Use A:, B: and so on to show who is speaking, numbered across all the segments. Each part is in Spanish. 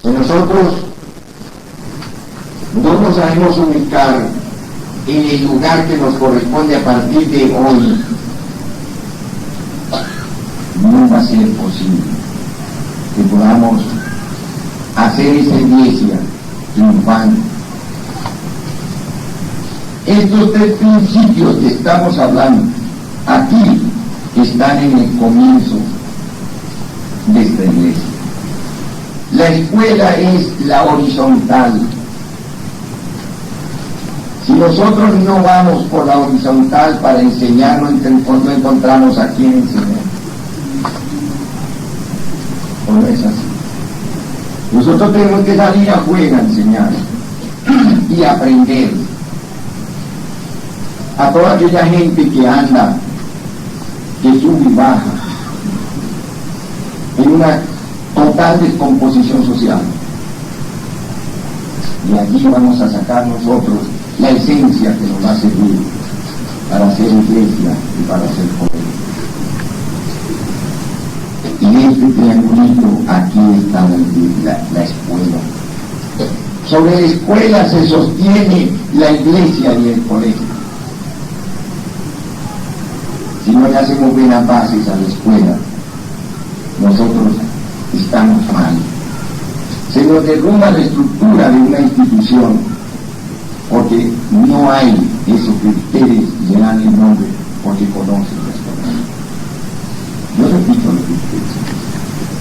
A: Nosotros no nos sabemos ubicar en el lugar que nos corresponde a partir de hoy. No va a ser posible que podamos hacer esa iglesia triunfante. Estos tres principios que estamos hablando aquí están en el comienzo de esta iglesia. La escuela es la horizontal. Si nosotros no vamos por la horizontal para enseñar, no encontramos a quién enseñar. ¿O no es así? Nosotros tenemos que salir afuera a enseñar y aprender. A toda aquella gente que anda, que sube y baja, en una total descomposición social. Y allí vamos a sacar nosotros la esencia que nos va a servir para hacer iglesia y para hacer poder. Y este triangulito, aquí está la escuela. Sobre la escuela se sostiene la iglesia y el colegio. Si no le hacemos buenas bases a la escuela, nosotros estamos mal. Se nos derrumba la estructura de una institución, porque no hay eso que ustedes le dan el nombre, porque conocen las cosas. Yo repito lo que ustedes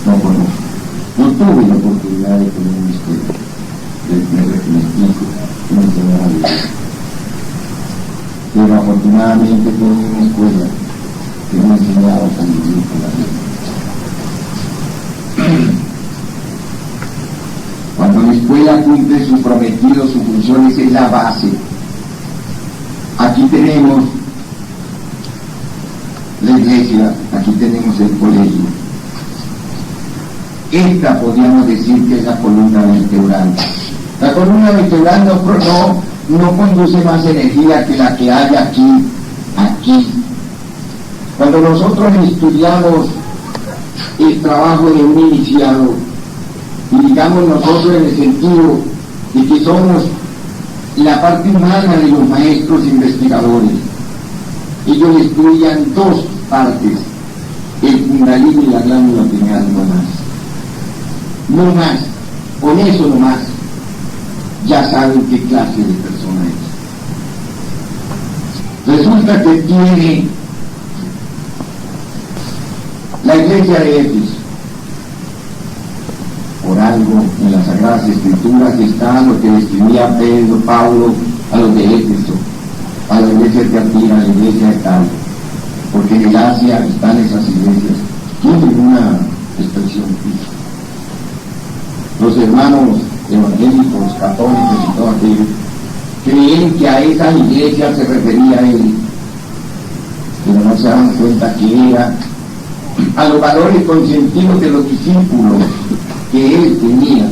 A: no conocen. Yo tuve la oportunidad de tener una escuela, me explico, que me enseñaba a vivir. Pero afortunadamente tuve una escuela que me enseñaba a convivir con la vida. Cuando la escuela cumple su prometido, su función, esa es la base. Aquí tenemos la iglesia, aquí tenemos el colegio. Esta podríamos decir que es la columna vertebral. La columna vertebral no conduce más energía que la que hay aquí. Cuando nosotros estudiamos el trabajo de un iniciado, y digamos nosotros en el sentido de que somos la parte humana de los maestros investigadores, ellos estudian dos partes, el kundalini y la glándula pineal, no más, con eso no más, ya saben qué clase de persona es. Resulta que tiene la iglesia de Éfeso, por algo en las Sagradas Escrituras está lo que describía Pedro, Pablo a los de Éfeso, a la iglesia de Atira, a la iglesia de tal, porque en el Asia están esas iglesias, tienen una expresión física. Los hermanos evangélicos, católicos y todo aquello, creen que a esa iglesia se refería a él, pero no se dan cuenta que era a los valores consentidos de los discípulos que él tenía.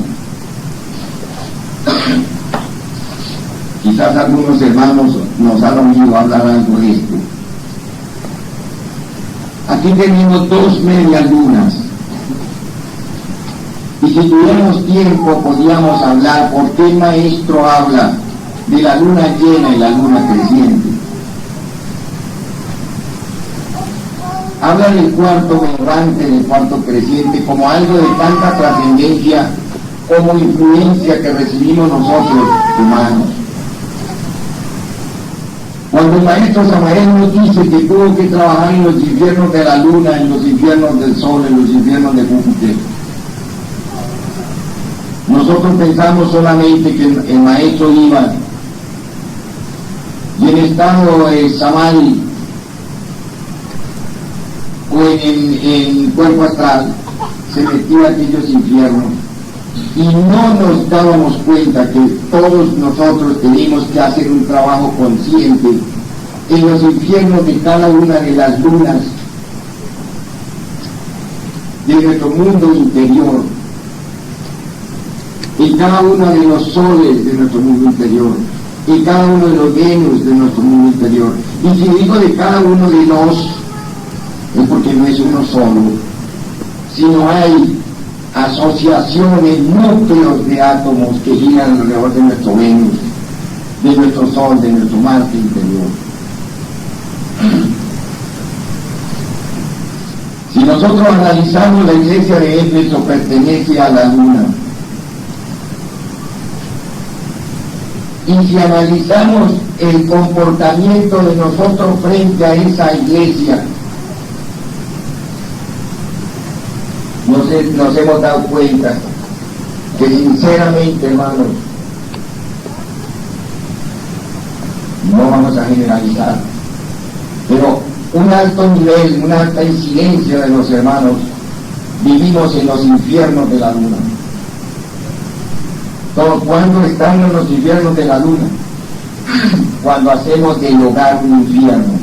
A: Quizás algunos hermanos nos han oído hablar algo de esto. Aquí tenemos dos medias lunas, y si tuviéramos tiempo podríamos hablar por qué el maestro habla de la luna llena y la luna creciente. Habla del cuarto menguante, del cuarto creciente, como algo de tanta trascendencia como influencia que recibimos nosotros, humanos. Cuando el maestro Samael nos dice que tuvo que trabajar en los infiernos de la luna, en los infiernos del sol, en los infiernos de Júpiter, nosotros pensamos solamente que el maestro iba y en estado de samadhi o en el cuerpo astral se metía a aquellos infiernos y no nos dábamos cuenta que todos nosotros tenemos que hacer un trabajo consciente en los infiernos de cada una de las lunas de nuestro mundo interior, en cada uno de los soles de nuestro mundo interior, en cada uno de los Venus de nuestro mundo interior. Y si digo de cada uno de los, es porque no es uno solo, sino hay asociaciones, núcleos de átomos que giran alrededor de nuestro Venus, de nuestro Sol, de nuestro Marte interior. Si nosotros analizamos, la iglesia de Éfeso pertenece a la luna. Y si analizamos el comportamiento de nosotros frente a esa iglesia, nos hemos dado cuenta que sinceramente, hermanos, no vamos a generalizar, pero un alto nivel, una alta incidencia de los hermanos, vivimos en los infiernos de la luna. Todos, ¿cuándo estamos en los infiernos de la luna? Cuando hacemos del hogar un infierno.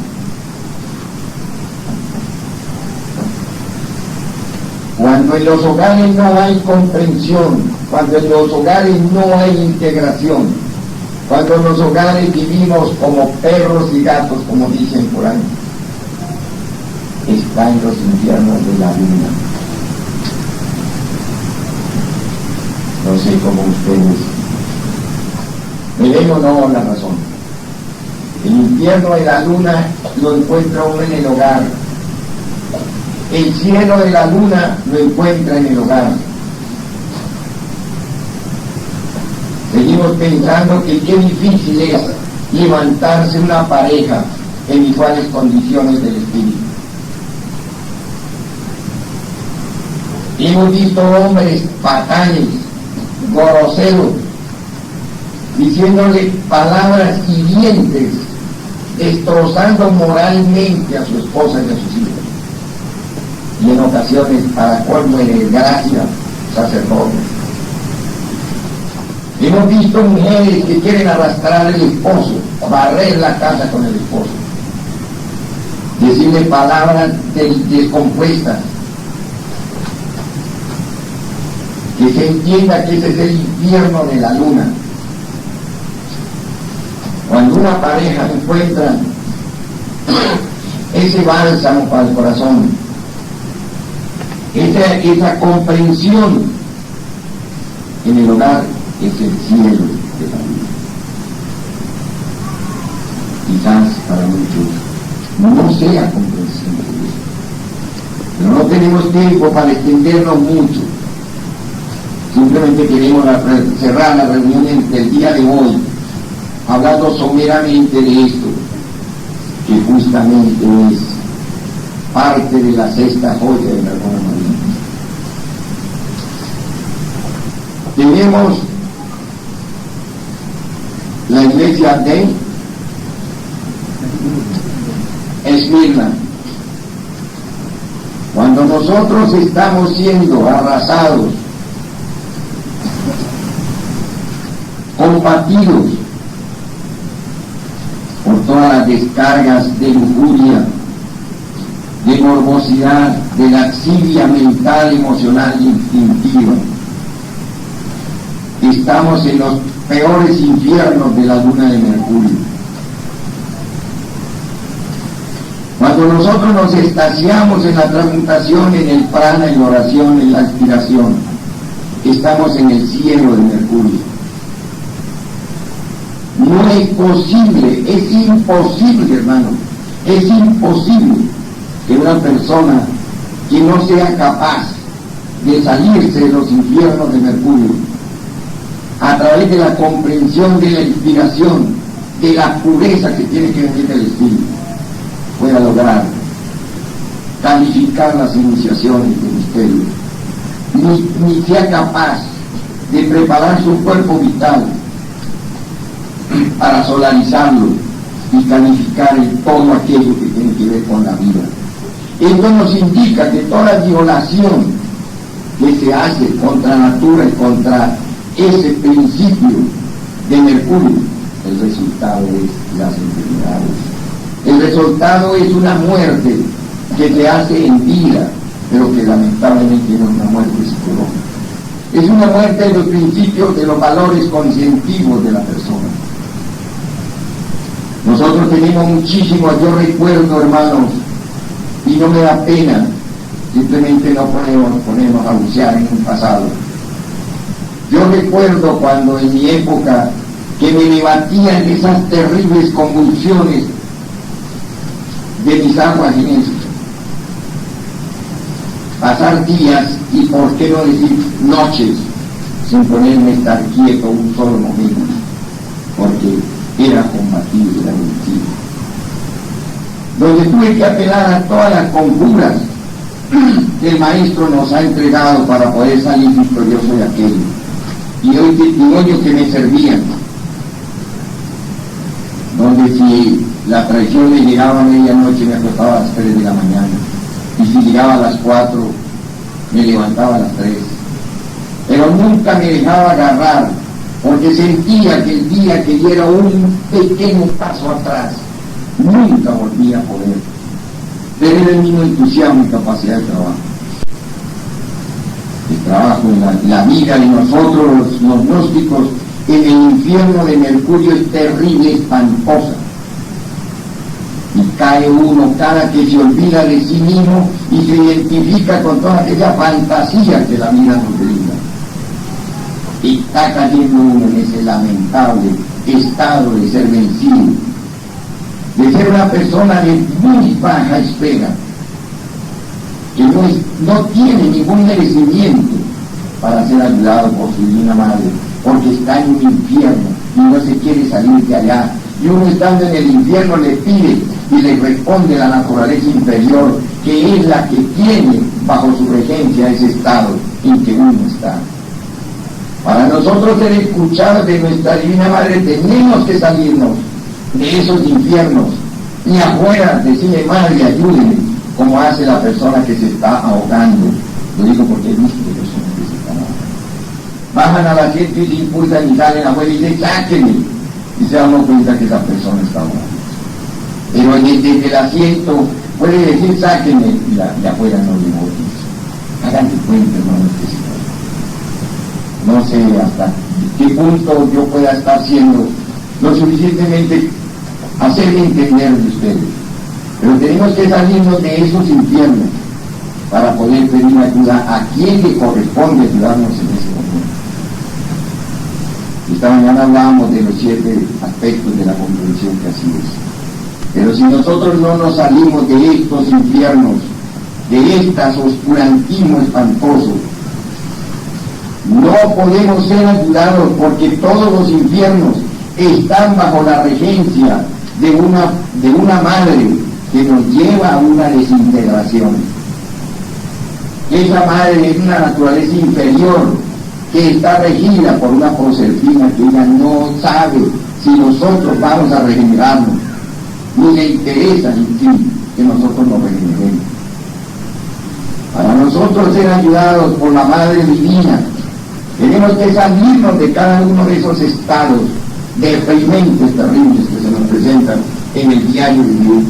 A: Cuando en los hogares no hay comprensión, cuando en los hogares no hay integración, cuando en los hogares vivimos como perros y gatos, como dicen por ahí, está en los infiernos de la luna. No sé cómo ustedes me ven o no la razón. El infierno de la luna lo encuentra uno en el hogar. El cielo de la luna lo encuentra en el hogar. Seguimos pensando que qué difícil es levantarse una pareja en iguales condiciones del espíritu. Hemos visto hombres patanes, groseros, diciéndole palabras hirientes, destrozando moralmente a su esposa y a sus hijos. Y en ocasiones, para colmo de desgracia, sacerdotes. Hemos visto mujeres que quieren arrastrar al esposo, barrer la casa con el esposo, decirle palabras descompuestas, que se entienda que ese es el infierno de la luna. Cuando una pareja encuentra ese bálsamo para el corazón, esa comprensión en el hogar, es el cielo de la vida. Quizás para muchos no sea comprensión de eso, pero no tenemos tiempo para extendernos mucho. Simplemente queremos cerrar la reunión del día de hoy hablando someramente de esto, que justamente es parte de la sexta joya de la hermana María. Tenemos la iglesia de Esmirna. Cuando nosotros estamos siendo arrasados, combatidos por todas las descargas de lujuria, de morbosidad, de laxivia mental, emocional e instintiva, estamos en los peores infiernos de la luna de Mercurio. Cuando nosotros nos extasiamos en la transmutación, en el prana, en la oración, en la aspiración, estamos en el cielo de Mercurio. No es posible, es imposible, hermano, es imposible que una persona que no sea capaz de salirse de los infiernos de Mercurio a través de la comprensión de la inspiración, de la pureza que tiene que venir del espíritu, pueda lograr calificar las iniciaciones del misterio, ni sea capaz de preparar su cuerpo vital para solarizarlo y calificar en todo aquello que tiene que ver con la vida. Esto nos indica que toda violación que se hace contra la natura y contra ese principio de Mercurio, el resultado es las enfermedades. El resultado es una muerte que se hace en vida, pero que lamentablemente no es una muerte psicológica. Es una muerte de los principios, de los valores conscientivos de la persona. Nosotros tenemos muchísimo, yo recuerdo, hermanos, y no me da pena Simplemente no podemos ponernos a bucear en un pasado. Yo recuerdo cuando en mi época que me levantían esas terribles convulsiones de mis aguas en eso. Pasar días y por qué no decir noches sin ponerme a estar quieto un solo momento, porque era combatido, era vencido. Donde tuve que apelar a todas las conjuras que el maestro nos ha entregado para poder salir victorioso de aquello. Y hoy testimonios que me servían, donde si la traición me llegaba a medianoche me acostaba a las 3 de la mañana, y si llegaba a las 4 me levantaba a las 3, pero nunca me dejaba agarrar, porque sentía que el día que diera un pequeño paso atrás nunca volvía a poder. Pero era el mismo entusiasmo y capacidad de trabajo. El trabajo en la vida de nosotros, los gnósticos, en el infierno de Mercurio es terrible, espantosa. Y cae uno cada que se olvida de sí mismo y se identifica con toda aquella fantasía que la vida nos brinda. Y está cayendo uno en ese lamentable estado de ser vencido, de ser una persona de muy baja esfera, que no tiene ningún merecimiento para ser ayudado por su divina madre, porque está en un infierno y no se quiere salir de allá. Y uno estando en el infierno le pide y le responde la naturaleza inferior, que es la que tiene bajo su regencia ese estado en que uno está. Para nosotros ser escuchados de nuestra divina madre tenemos que salirnos de esos infiernos y afuera decirle: madre, ayúdeme, como hace la persona que se está ahogando. Lo digo porque he visto personas que se están ahogando. Bajan al asiento y se impulsan y salen afuera y dicen: sáquenme, y se dan cuenta que esa persona está ahogando. Pero desde el asiento puede decir: sáquenme, y de afuera no le dice. Háganse cuenta, hermanos, que se no sé hasta qué punto yo pueda estar siendo lo suficientemente hacerme entender de ustedes, pero tenemos que salirnos de esos infiernos para poder pedir ayuda a quien le corresponde ayudarnos en ese momento. Esta mañana hablábamos de los 7 aspectos de la comprensión, que así es. Pero si nosotros no nos salimos de estos infiernos, de estas oscurantismo espantoso, no podemos ser ayudados, porque todos los infiernos están bajo la regencia de una madre que nos lleva a una desintegración. Esa madre es una naturaleza inferior que está regida por una Proserpina que ella no sabe si nosotros vamos a regenerarnos, ni le interesa en sí que nosotros nos regeneremos. Para nosotros ser ayudados por la Madre Divina, tenemos que salirnos de cada uno de esos estados deprimentes, terribles que se nos presentan en el diario vivir.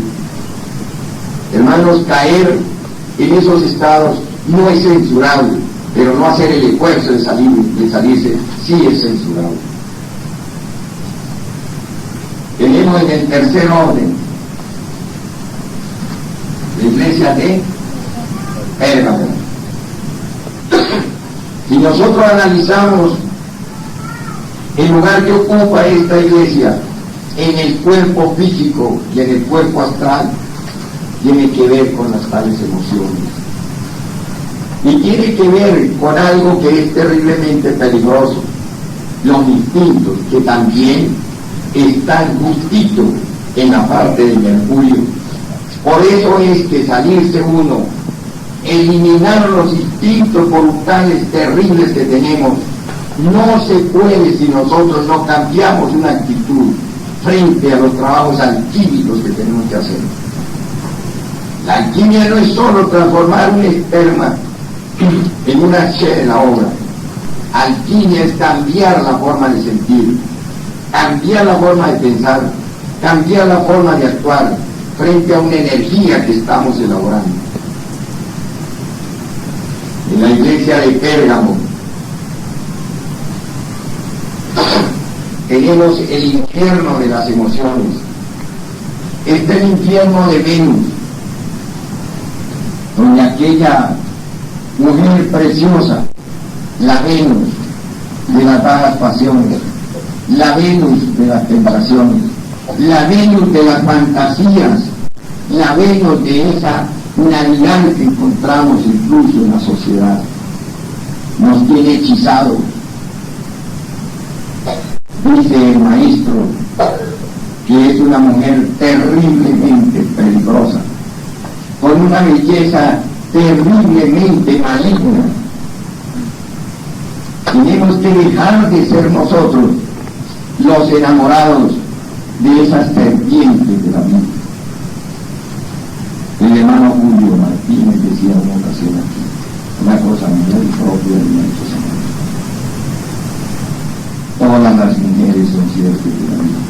A: Hermanos, caer en esos estados no es censurable, pero no hacer el esfuerzo de salirse sí es censurable. Tenemos en el tercer orden la iglesia de Pérgamo. Si nosotros analizamos el lugar que ocupa esta iglesia en el cuerpo físico y en el cuerpo astral, tiene que ver con las tales emociones. Y tiene que ver con algo que es terriblemente peligroso: los instintos, que también están justito en la parte de Mercurio. Por eso es que salirse uno, eliminar los instintos voluntarios terribles que tenemos, no se puede si nosotros no cambiamos una actitud frente a los trabajos alquímicos que tenemos que hacer. La alquimia no es solo transformar un esperma en una la obra. Alquimia es cambiar la forma de sentir, cambiar la forma de pensar, cambiar la forma de actuar frente a una energía que estamos elaborando. En la iglesia de Pérgamo tenemos el infierno de las emociones. Este es el infierno de Venus, donde aquí aquella mujer preciosa, la Venus de las bajas pasiones, la Venus de las tentaciones, la Venus de las fantasías, la Venus de esa Navidad que encontramos incluso en la sociedad. Nos tiene hechizados. Dice el maestro que es una mujer terriblemente peligrosa, con una belleza terriblemente maligna. Tenemos que dejar de ser nosotros los enamorados de esas serpientes de la vida. El hermano Julio Martínez decía en una ocasión aquí, una cosa muy propia de nuestros amores. Todas las mujeres son ciertas de la vida.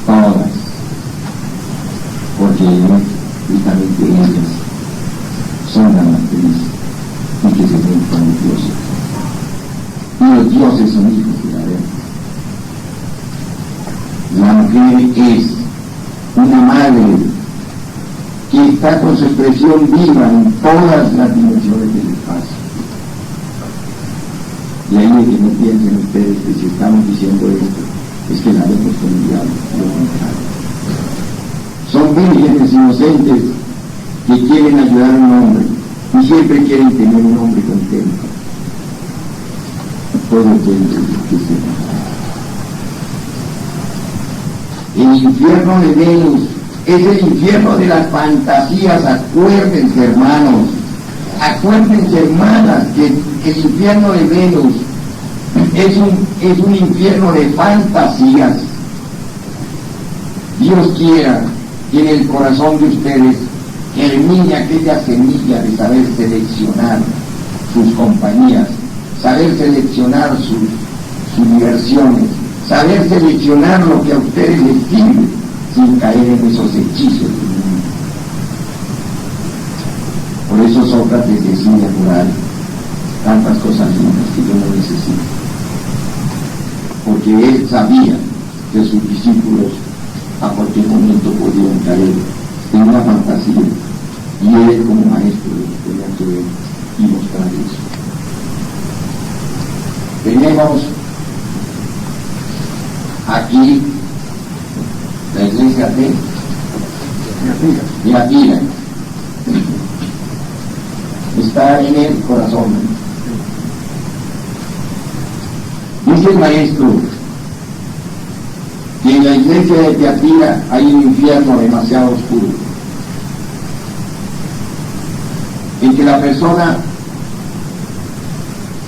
A: Todas. Porque justamente ellas son las más felices y que se ven con los dioses. Y los dioses son hijos de la verdad. La mujer es una madre que está con su expresión viva en todas las dimensiones del espacio. Y ahí de que no piensen ustedes que si estamos diciendo esto es que la vemos con el diablo, lo contrario. Son vírgenes inocentes que quieren ayudar a un hombre y siempre quieren tener un hombre contento. Todo depende de que se El infierno de Venus es el infierno de las fantasías. Acuérdense, hermanos, acuérdense, hermanas, que el infierno de Venus es un infierno de fantasías. Dios quiera que en el corazón de ustedes germine aquella semilla de saber seleccionar sus compañías, saber seleccionar sus diversiones, saber seleccionar lo que a ustedes les sirve sin caer en esos hechizos del mundo. Por eso Sócrates decía por ahí tantas cosas lindas que yo no necesito, porque él sabía que sus discípulos a cualquier momento podían caer en una fantasía y él como maestro tenía que ver y mostrar eso. Tenemos aquí la iglesia de Atila. Está en el corazón. Dice el maestro que en la iglesia de Teatira hay un infierno demasiado oscuro, en que la persona,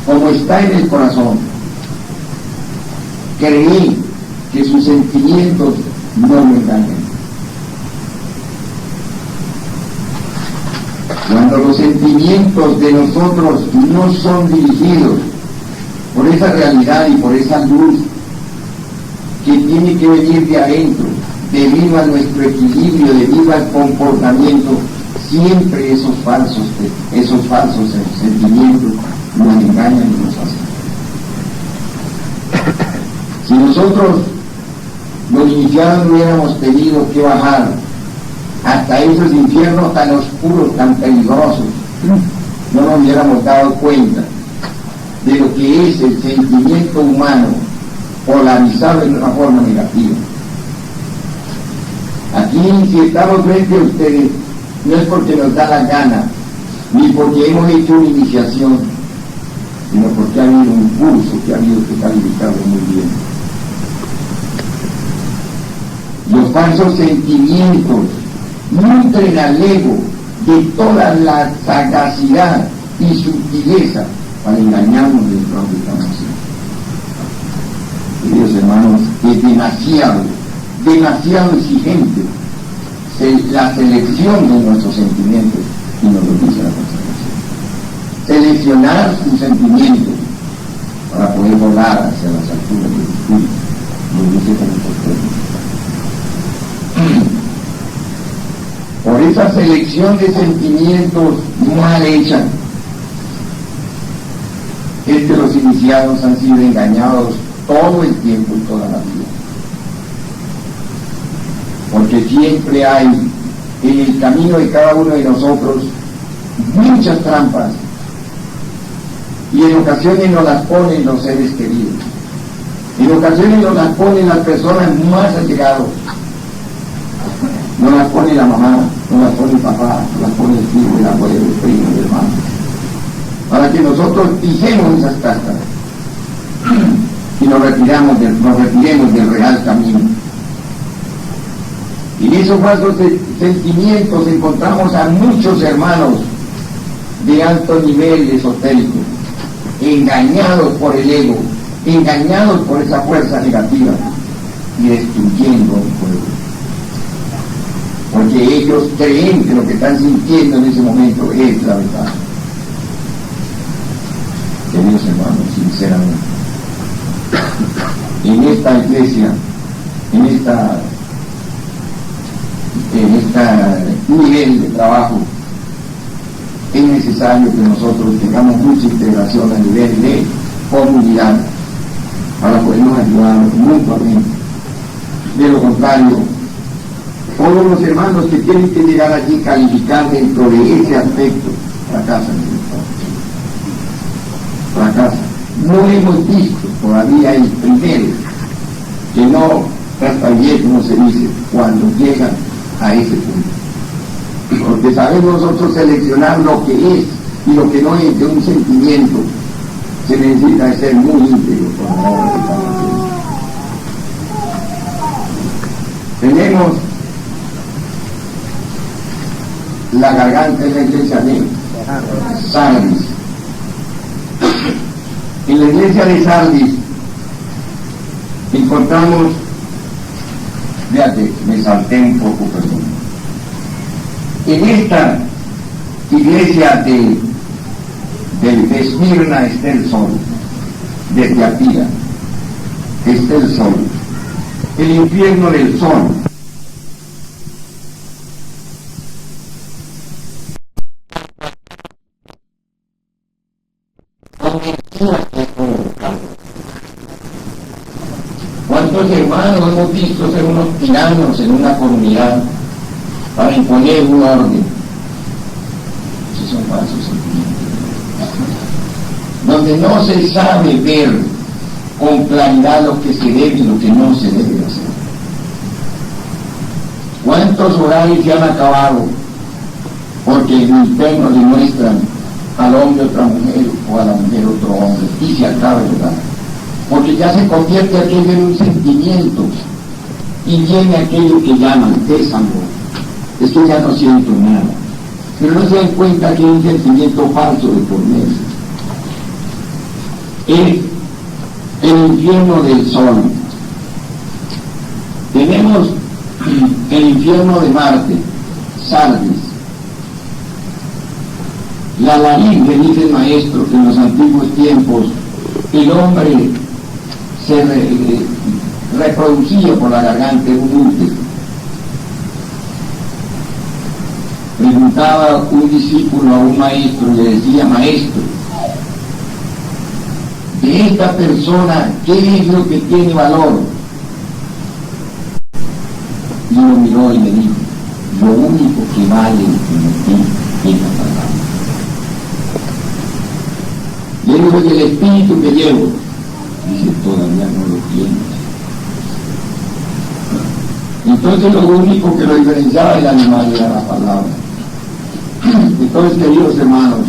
A: como está en el corazón, cree que sus sentimientos no lo engañan. Cuando los sentimientos de nosotros no son dirigidos por esa realidad y por esa luz que tiene que venir de adentro, debido a nuestro equilibrio, debido al comportamiento, siempre esos falsos sentimientos nos engañan y nos hacen. Si nosotros, los iniciados, no hubiéramos tenido que bajar hasta esos infiernos tan oscuros, tan peligrosos, no nos hubiéramos dado cuenta de lo que es el sentimiento humano polarizado en una forma negativa. Aquí, si estamos frente a ustedes, no es porque nos da la gana, ni porque hemos hecho una iniciación, sino porque ha habido un curso que ha habido que calificarlo muy bien. Los falsos sentimientos nutren al ego de toda la sagacidad y sutileza para engañarnos del propio corazón. Queridos hermanos, es demasiado exigente la selección de nuestros sentimientos, y nos lo dice la consagración. Seleccionar sus sentimientos para poder volar hacia las alturas del espíritu, nos dice como por esa selección de sentimientos mal hecha es que los iniciados han sido engañados todo el tiempo y toda la vida, porque siempre hay en el camino de cada uno de nosotros muchas trampas, y en ocasiones nos las ponen los seres queridos, en ocasiones nos las ponen las personas más allegadas, nos las pone la mamá, nos las pone el papá, nos las pone el hijo, el abuelo, el primo, el hermano, para que nosotros pisemos esas casas y nos retiremos del real camino. Y en esos falsos sentimientos encontramos a muchos hermanos de alto nivel esotérico, engañados por el ego, engañados por esa fuerza negativa y destruyendo el pueblo. Porque ellos creen que lo que están sintiendo en ese momento es la verdad. Queridos hermanos, sinceramente, en esta iglesia, en este nivel de trabajo, es necesario que nosotros tengamos mucha integración a nivel de comunidad para podernos ayudar mutuamente. De lo contrario, todos los hermanos que tienen que llegar allí calificar dentro de ese aspecto fracasan. No hemos visto todavía el primero que no trata bien, como se dice, cuando llegan a ese punto. Porque sabemos nosotros seleccionar lo que es y lo que no es de un sentimiento. Se necesita ser muy íntegro por la obra que estamos haciendo. Tenemos la garganta de la iglesia de Sardis. En la iglesia de Sardis encontramos, fíjate, me salté un poco, perdón. En esta iglesia de Esmirna está el sol, de Tiatira está el sol, el infierno del sol. ¿Cuántos hermanos hemos visto ser unos tiranos en una comunidad para imponer un orden? Esos son falsos sentimientos, donde no se sabe ver con claridad lo que se debe y lo que no se debe hacer. ¿Cuántos horarios se han acabado porque en el infierno le muestran al hombre otra mujer o a la mujer otro hombre y se acaba el hogar? Porque ya se convierte aquello en un sentimiento y viene aquello que llaman desamor. Es que ya no siento nada, pero no se dan cuenta que hay un sentimiento falso de por medio. Es el infierno del sol. Tenemos el infierno de Marte, Sardis. La laringe, dice el maestro, que en los antiguos tiempos el hombre se reproducía por la garganta de un útero. Preguntaba un discípulo a un maestro y le decía: maestro, de esta persona, ¿qué es lo que tiene valor? Y lo miró y me dijo: lo único que vale en ti es la palabra. Y él dijo: ¿y el espíritu que llevo? Dice: todavía no lo tienes. Entonces lo único que lo diferenciaba del animal era la palabra. Entonces, queridos hermanos,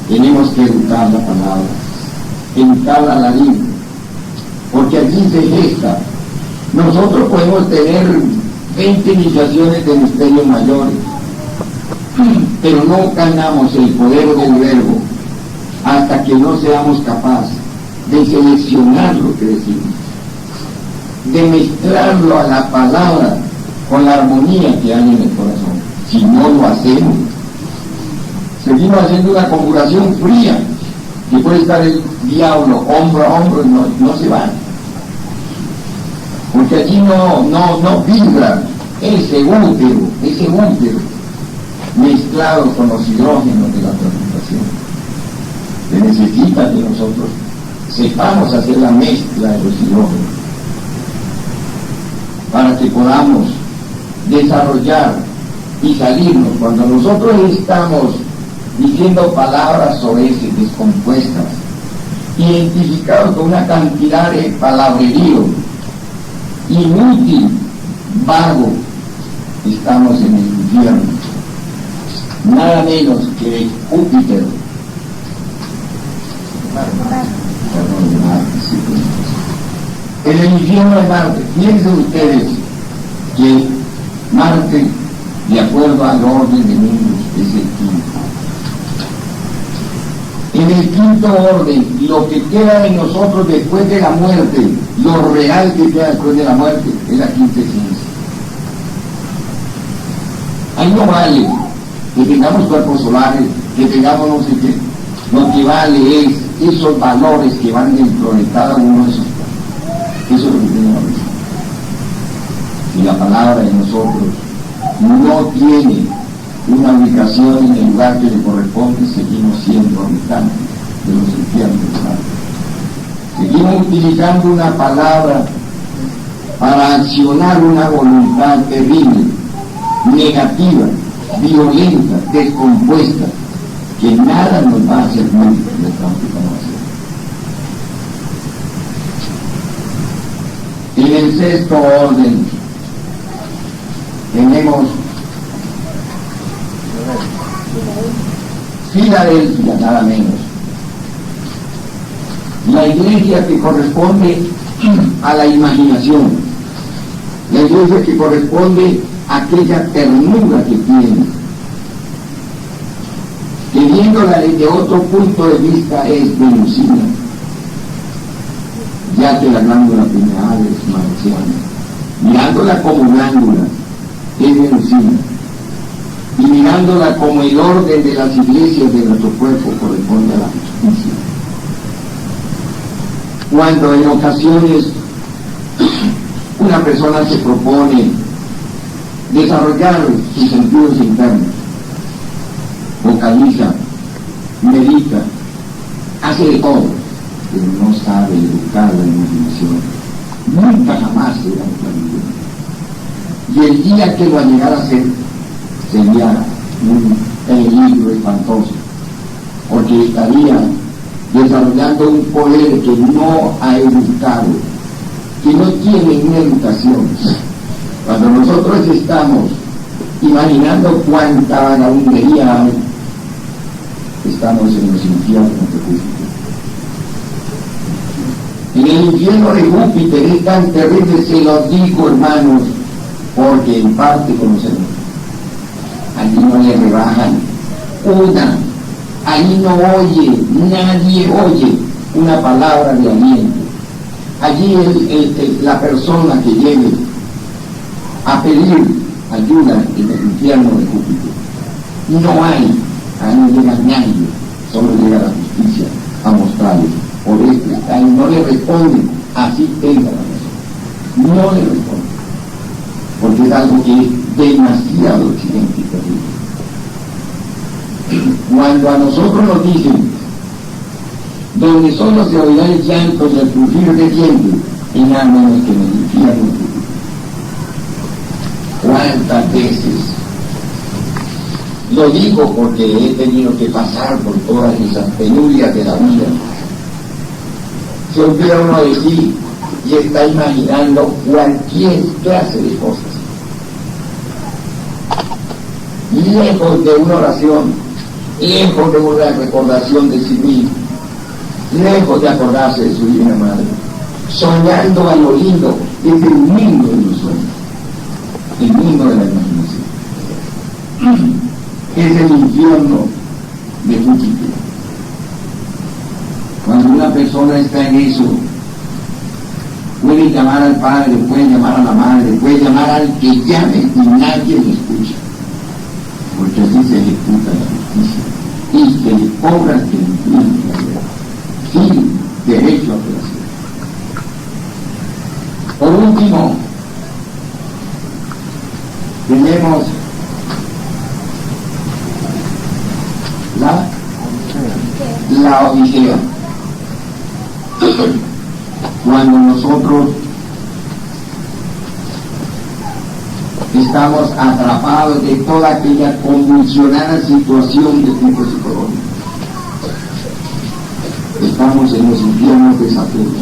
A: tenemos que educar la palabra, educar a la lengua, porque allí se gesta. Nosotros podemos tener 20 iniciaciones de misterios mayores, pero no ganamos el poder del verbo hasta que no seamos capaces de seleccionar lo que decimos, de mezclarlo a la palabra con la armonía que hay en el corazón. Si no lo hacemos, seguimos haciendo una conjuración fría y puede estar el diablo hombro a hombro y no se va, porque allí no vibra ese útero mezclado con los hidrógenos de la transmutación. Se necesita que nosotros sepamos hacer la mezcla de los hidrógenos para que podamos desarrollar y salirnos. Cuando nosotros estamos diciendo palabras soeces, descompuestas, identificados con una cantidad de palabrerío inútil, vago, estamos en el infierno, nada menos que de Júpiter. En el infierno de Marte. Piensen ustedes que Marte, de acuerdo al orden de mundos, es el quinto. En el quinto orden, lo que queda de nosotros después de la muerte, lo real que queda después de la muerte, es la quintesencia. Ahí no vale que tengamos cuerpos solares, que tengamos no sé qué. Lo que vale es esos valores que van dentro de cada uno de esos cuerpos. Eso es lo que tenemos que decir. Y la palabra de nosotros no tiene una ubicación en el lugar que le corresponde, seguimos siendo habitantes de los infiernos. Seguimos utilizando una palabra para accionar una voluntad terrible, negativa, violenta, descompuesta, que nada nos va a hacer mal de transformación. En el sexto orden tenemos Filadelfia, nada menos. La iglesia que corresponde a la imaginación, la iglesia que corresponde a aquella ternura que tiene, que viéndola desde otro punto de vista es venusina, ya que la glándula pineal es marciana. Mirándola como glándula es venusina, y mirándola como el orden de las iglesias de nuestro cuerpo corresponde a la justicia. Cuando en ocasiones una persona se propone desarrollar sus sentidos internos, vocaliza, medita, hace de todo, pero no sabe educar la imaginación, nunca jamás será un clarividente. Y el día que lo va a llegar a ser, sería un peligro espantoso, porque estaría desarrollando un poder que no ha educado, que no tiene una educación. Cuando nosotros estamos imaginando cuánta vagabundería hay, estamos en los infiernos de Júpiter. En el infierno de Júpiter es tan terrible, se los digo, hermanos, porque en parte conocemos. Allí no le rebajan una, allí no oye, nadie oye una palabra de aliento. Allí la persona que llegue a pedir ayuda en el infierno de Júpiter, no hay, ahí no llega nadie, solo llega la justicia a mostrarle, por esto está, y no le responden, así tenga la razón, no le responden, porque es algo que es demasiado exigente y terrible. Cuando a nosotros nos dicen, donde solo se oirá el llanto y el crujir de dientes, en nada menos que en el infierno. ¿Cuántas veces? Lo digo porque he tenido que pasar por todas esas penurias de la vida. Se olvida uno de sí y está imaginando cualquier clase de cosas. Lejos de una oración, lejos de una recordación de sí mismo, lejos de acordarse de su divina madre, soñando a lo lindo, es el mundo de los sueños, el mundo de la imaginación, es el infierno de Júpiter. Cuando una persona está en eso, puede llamar al padre, puede llamar a la madre, puede llamar al que llame y nadie lo escucha, porque así se ejecuta la justicia y se le cobra el infierno sin derecho a apelación. Por último, tenemos la Odisea. Cuando nosotros estamos atrapados de toda aquella convulsionada situación de tipo psicológico. Estamos en los infiernos de Saturno.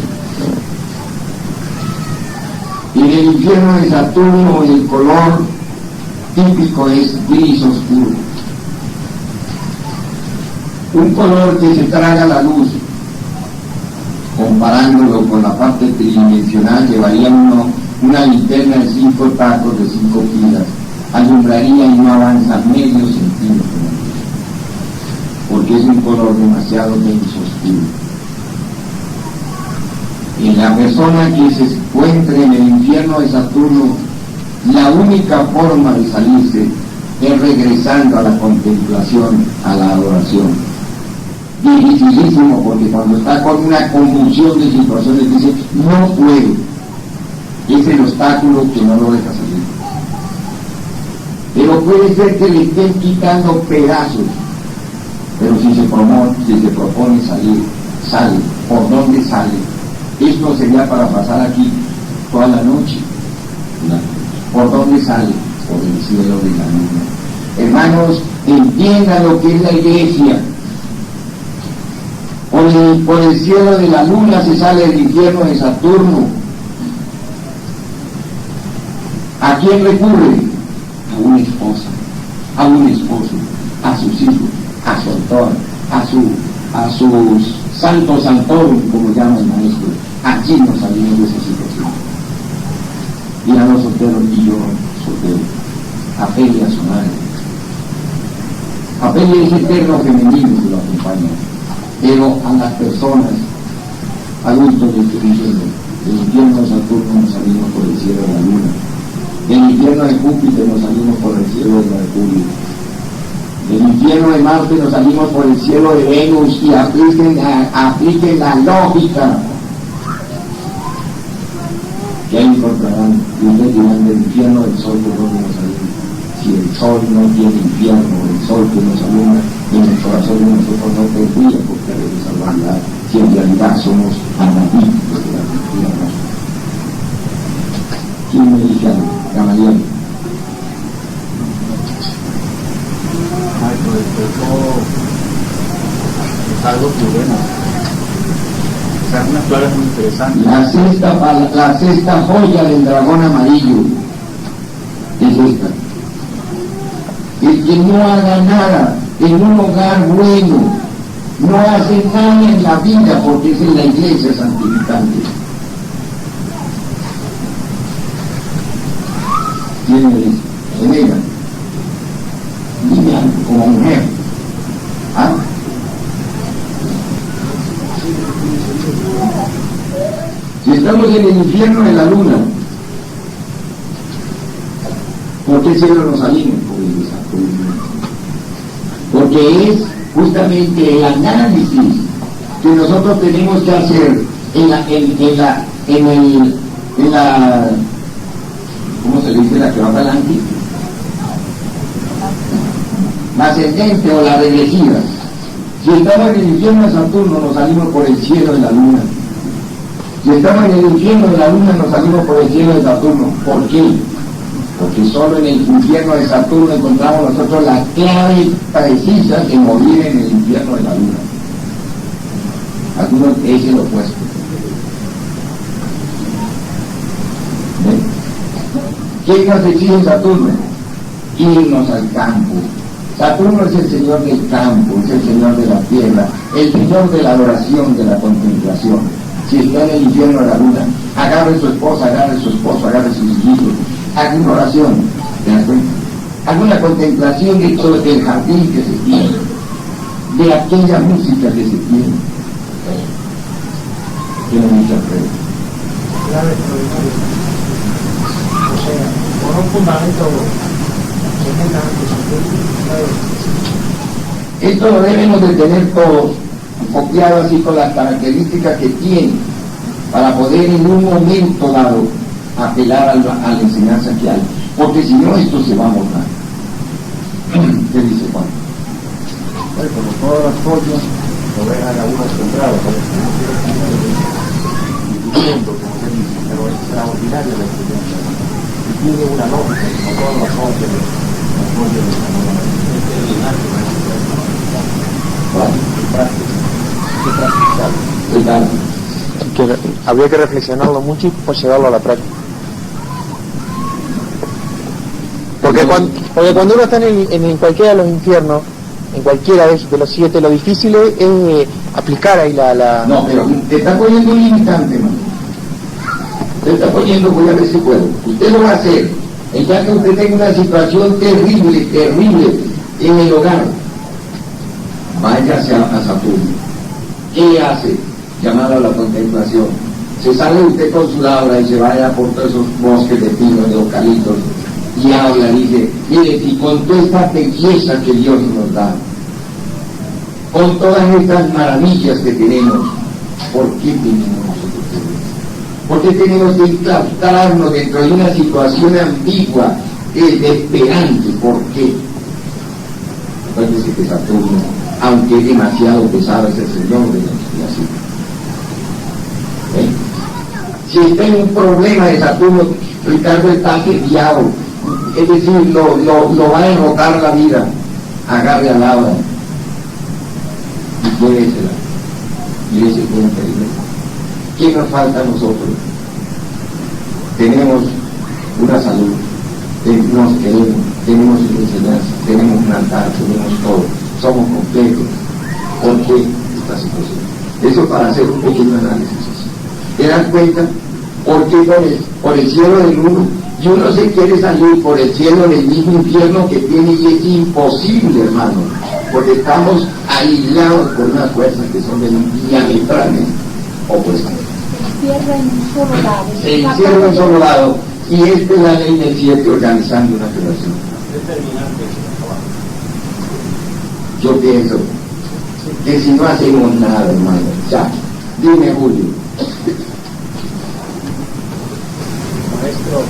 A: En el infierno de Saturno el color típico es gris oscuro, un color que se traga la luz. Comparándolo con la parte tridimensional, llevaría una linterna de 5 tacos de 5 pilas, alumbraría y no avanza medio centímetro, porque es un color demasiado denso, oscuro. En la persona que se encuentre en el infierno de Saturno, la única forma de salirse es regresando a la contemplación, a la adoración. Dificilísimo, porque cuando está con una convulsión de situaciones dice, no puedo. Es el obstáculo que no lo deja salir. Pero puede ser que le estén quitando pedazos, pero si se propone salir, sale. ¿Por dónde sale? Esto sería para pasar aquí toda la noche. ¿Por dónde sale? Por el cielo de la luna. Hermanos, entiendan lo que es la iglesia. Por el cielo de la luna se sale del infierno de Saturno. ¿A quién recurre? A una esposa, a un esposo, a sus hijos, a su autor, a sus santos santorum, como llama el maestro. Aquí nos salimos de esa situación. Y a los solteros, y yo soltero, apele a su madre. Apele a ese eterno femenino que lo acompaña. Pero a las personas adultos de este infierno, del infierno de Saturno nos salimos por el cielo de la luna, del infierno de Júpiter nos salimos por el cielo de Mercurio, del infierno de Marte nos salimos por el cielo de Venus, y apliquen la lógica que ahí encontrarán, y ustedes dirán, del infierno del Sol, ¿por dónde nos salimos? Si el Sol no tiene infierno, el Sol que nos alumna en el corazón de nosotros no tendría por qué haber esa realidad, si en realidad somos analitos de la cultura nuestra. ¿Quién me dice algo? Gamaliel.
B: Es algo muy bueno. O sea, unas palabras muy interesantes.
A: La sexta joya del dragón amarillo es esta. El que no haga nada en un hogar bueno, no hace nada en la vida, porque es en la iglesia santificante. ¿Quién me dice? Venga, dime algo como mujer. ¿Ah? Si estamos en el infierno de la luna, ¿por qué cielo nos salimos? Porque es justamente el análisis que nosotros tenemos que hacer en la ¿cómo se le dice? La que va para adelante, la ascendente o la regresiva. Si estamos en el infierno de Saturno, nos salimos por el cielo de la luna. Si estamos en el infierno de la luna, nos salimos por el cielo de Saturno. ¿Por qué? Porque solo en el infierno de Saturno encontramos nosotros la clave precisa de morir en el infierno de la luna. Saturno es el opuesto. ¿Qué nos exige Saturno? Irnos al campo. Saturno es el señor del campo, es el señor de la tierra, el señor de la adoración, de la contemplación. Si está en el infierno de la luna, agarre su esposa, agarre su esposo, agarre sus hijos, haga una oración, ¿te das cuenta? Haga una contemplación de todo el jardín que se tiene, de aquella música que se tiene. Tiene mucha fe.
C: O sea, por un fundamento.
A: Esto lo debemos de tener todos copiado así con las características que tiene para poder en un momento dado apelar a la enseñanza que hay, porque si no esto se va a borrar. ¿Qué dice Juan?
B: Bueno, como todas las cosas, lo ven a la una centrada, pero es extraordinaria la experiencia.
C: tiene una lógica, como todas las cosas de
D: habría que reflexionarlo mucho y pues llevarlo a la práctica. Porque cuando uno está en cualquiera de los infiernos, en cualquiera de los 7, lo difícil es aplicar ahí la...
A: No, pero te está poniendo un limitante, ¿no? Te está poniendo, voy a ver si puedo. Usted lo va a hacer, ya que usted tenga una situación terrible en el hogar. Váyase a Saturno. ¿Qué hace? Llamado a la contemplación. Se sale usted con su labra y se vaya por todos esos bosques de pinos, de eucaliptos, y habla, dice, mire, si con toda esta belleza que Dios nos da, con todas estas maravillas que tenemos, ¿por qué tenemos nosotros que ¿por qué tenemos que enclaustrarnos dentro de una situación ambigua, desesperante? ¿Por qué? Acuérdense que Saturno, aunque es demasiado pesado, es el señor de la inspiración. Si está en un problema de Saturno, Ricardo está asediado, es decir, lo va a derrotar la vida. Agarre a Laura y llévesela, y ese cuenta de iglesia. ¿Qué nos falta a nosotros? Tenemos una salud, nos queremos, tenemos una enseñanza, tenemos un altar, tenemos todo, somos completos. ¿Por qué esta situación? Eso para hacer un pequeño análisis. ¿Te das cuenta? Porque por el cielo del uno, y uno se quiere salir por el cielo del mismo infierno que tiene, y es imposible, hermano, porque estamos aislados por unas fuerzas que son diametralmente opuestas. Se encierra en un solo lado, y esta es la ley del 7 organizando una federación. Yo pienso que si no hacemos nada, hermano, ya, dime, Julio.
B: Maestro,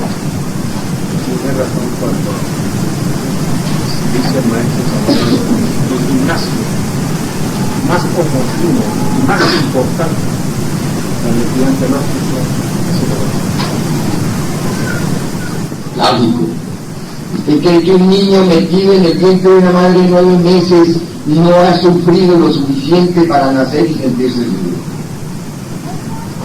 B: tiene razón cuando dice el maestro el gimnasio más oportuno y más importante para el estudiante lógico es el
A: Lógico. ¿Usted cree que un niño metido en el vientre de una madre de 9 meses no ha sufrido lo suficiente para nacer y sentirse libre?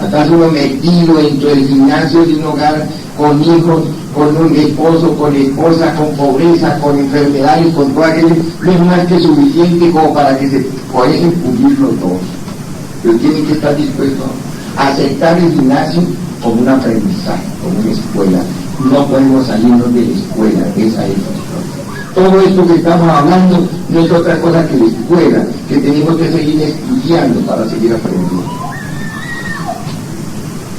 A: ¿Acaso uno metido dentro del gimnasio de un hogar con hijos, con un esposo, con esposa, con pobreza, con enfermedades, con todo aquello, no es más que suficiente como para que se pueden cubrir los dos? Pero tienen que estar dispuestos a aceptar el gimnasio como un aprendizaje, como una escuela. No podemos salirnos de la escuela, esa es la escuela. Todo esto que estamos hablando no es otra cosa que la escuela, que tenemos que seguir estudiando para seguir aprendiendo.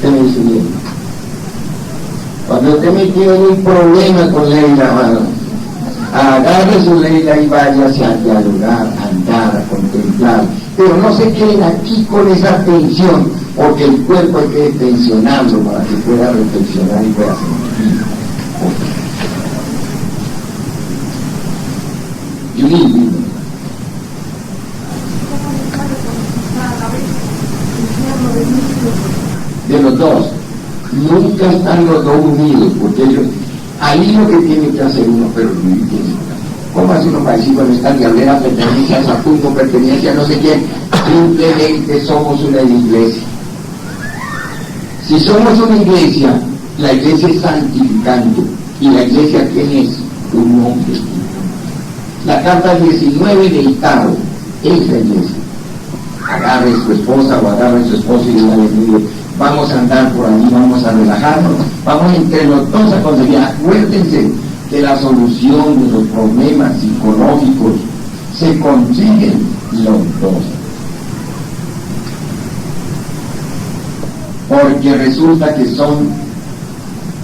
A: ¿Qué me dice bien? Cuando esté metido en un problema con Leila, hermano, agarre su Leila y váyase a dialogar, a andar, a contemplar. Pero no se queden aquí con esa tensión, porque el cuerpo hay que tensionarlo para que pueda reflexionar y pueda sentir. Yuri, de los dos, nunca están los dos unidos, porque ellos, ahí lo que tiene que hacer uno, pero tiene que hacer. ¿Cómo hace uno para decir, bueno, esta diablera pertenece a Saturno, pertenece a no sé quién? Simplemente somos una iglesia. Si somos una iglesia, la iglesia es santificante, y la iglesia, ¿quién es? Un hombre. La carta 19 del Tao es la iglesia. Agarre su esposa o agarre su esposo y dígale, vamos a andar por allí, vamos a relajarnos, vamos entre los dos a conseguir. Acuérdense que la solución de los problemas psicológicos se consiguen los dos. Porque resulta que son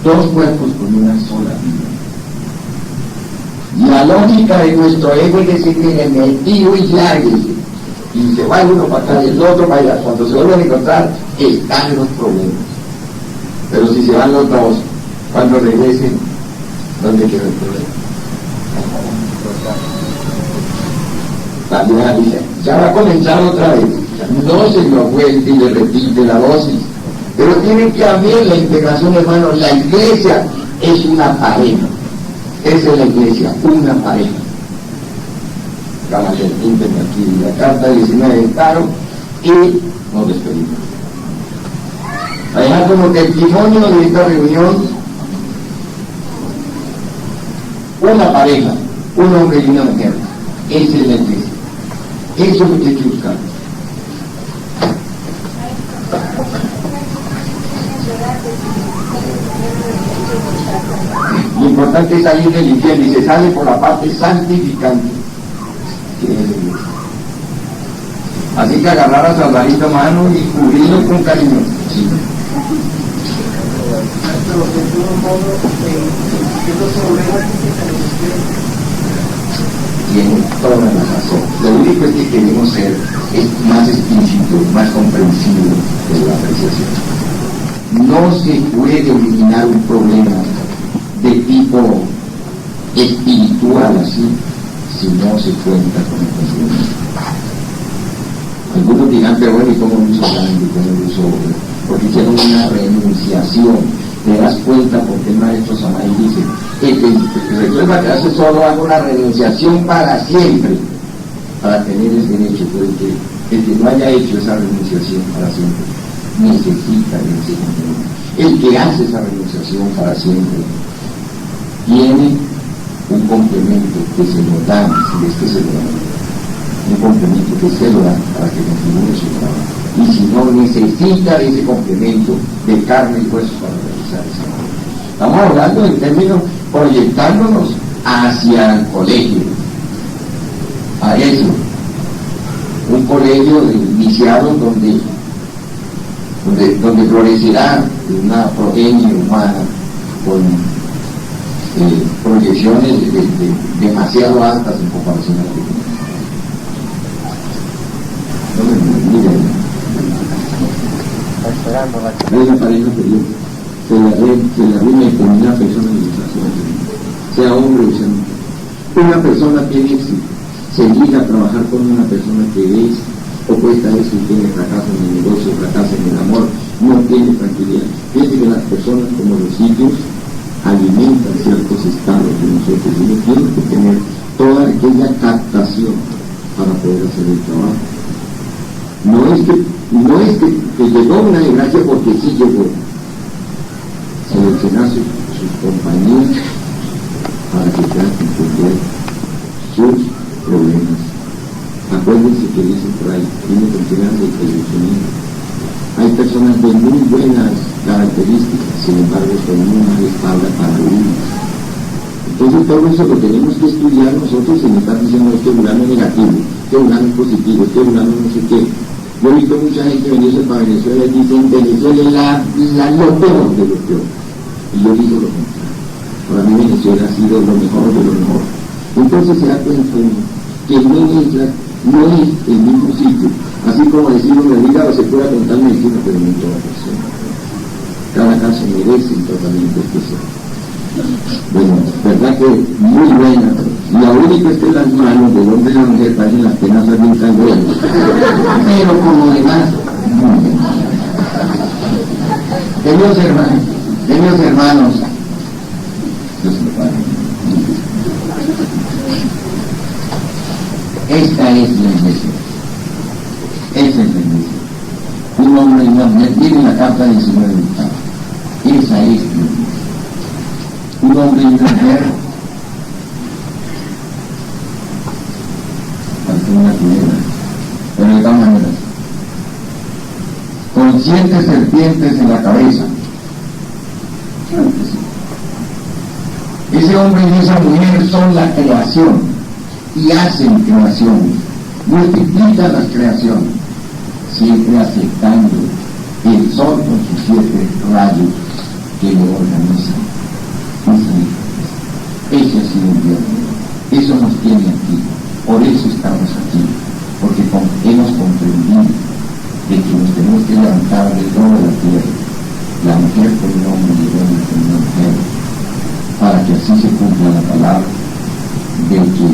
A: dos cuerpos con una sola vida. Y la lógica de nuestro ego es decir, mire, metido y lárguese. Y se va uno para acá y el otro para allá. Cuando se vuelven a encontrar, están los problemas. Pero si se van los dos, cuando regresen, ¿dónde queda el problema? La vieja dice, ya va a comenzar otra vez. No se lo vuelve y le repite la dosis. Pero tienen que haber la integración, hermano. La iglesia es una pareja. Esa es la iglesia, una pareja. Vamos a aquí la carta 19 de Caro y nos despedimos. A dejar como testimonio de esta reunión una pareja, un hombre y una mujer. Esa es la iglesia. Eso es lo que hay que buscar. Lo importante es salir del infierno y se sale por la parte santificante, que es la iglesia. Así que agarrar a Salvadito a mano y cubrirlo con cariño. Sí. Tiene toda la razón. Lo único es que queremos ser más explícitos, más comprensivos de la apreciación. No se puede eliminar un problema de tipo espiritual así si no se cuenta con el conocimiento. Algunos dirán, pero bueno, ¿y cómo lo hizo grande? ¿Cómo lo hizo? Porque hicieron una renunciación. Te das cuenta porque el maestro Samael dice que recuerda que hace solo hago una renunciación para siempre, para tener el derecho, porque el que no haya hecho esa renunciación para siempre necesita ese compromiso. El que hace esa renunciación para siempre tiene un complemento que se lo dan, si es que se lo dan, un complemento que se lo dan para que continúe su trabajo. Y si no, necesita ese complemento de carne y hueso para realizar esa labor. Estamos hablando en términos proyectándonos hacia el colegio, a eso, un colegio de iniciados donde florecerá una progenie humana con proyecciones demasiado altas en comparación a la que miren. Hay una pareja feliz, se la rime con una persona en la sea hombre o sea mujer. Una persona tiene éxito, se llega a trabajar con una persona que es opuesta a eso y tiene fracaso en el negocio, fracaso en el amor, no tiene tranquilidad. Fíjense que las personas como los sitios alimentan ciertos estados de nosotros y uno tiene que tener toda aquella captación para poder hacer el trabajo. No es que llegó una desgracia porque sí llegó. Seleccionar sus compañías para que puedan entender sus problemas. Acuérdense que dicen por ahí, tiene funcionando el solucionismo. Hay personas de muy buenas características, sin embargo con una mala espalda para uno. Entonces todo eso lo tenemos que estudiar nosotros sin estar diciendo este fulano es negativo, este fulano es positivo, este fulano no sé qué. Yo he visto mucha gente venirse para Venezuela y dicen Venezuela es lo peor de lo peor. Y yo digo lo contrario. Para mí Venezuela ha sido lo mejor de lo mejor. Entonces se da cuenta que no es el mismo sitio. Así como decimos en el hígado se puede contar medicina, pero no en toda persona. Cada caso merece un tratamiento especial. Bueno, verdad que muy buena. La única es que las manos del hombre y la mujer parecen las tenazas de un cangrejo. Pero como demás, queridos hermanos, Dios me pague. Esta es la iglesia. Esa es la iglesia. Un hombre y una mujer tienen la carta 19 de Octava. Esa es la iglesia. Un hombre y una mujer, una primera, pero de todas maneras, con 7 serpientes en la cabeza. Claro que sí. Ese hombre y esa mujer son la creación y hacen creaciones, multiplican las creaciones, siempre aceptando el sol con sus 7 rayos que lo organizan. Ese ha sido el Dios. Eso nos tiene aquí. Por eso estamos aquí. Porque hemos comprendido de que nos tenemos que levantar del lodo de la tierra. La mujer con el hombre y el hombre con una mujer. Para que así se cumpla la palabra de que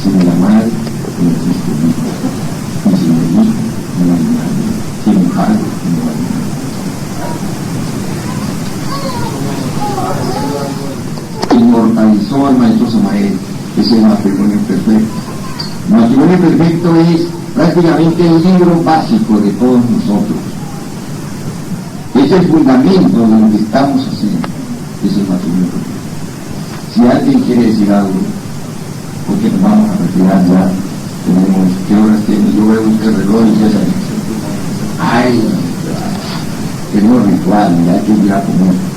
A: sin la madre no existe hijo. Y sin el hijo no hay madre. Sin el padre no hay madre. prácticamente el libro básico de todos nosotros. Es el fundamento de lo que estamos haciendo, es el matrimonio. Si alguien quiere decir algo, porque nos vamos a retirar ya, tenemos, ¿qué horas tiene? Yo veo un reloj y ya sabes. Ay, tenemos ritual, ya hay que ir a comer.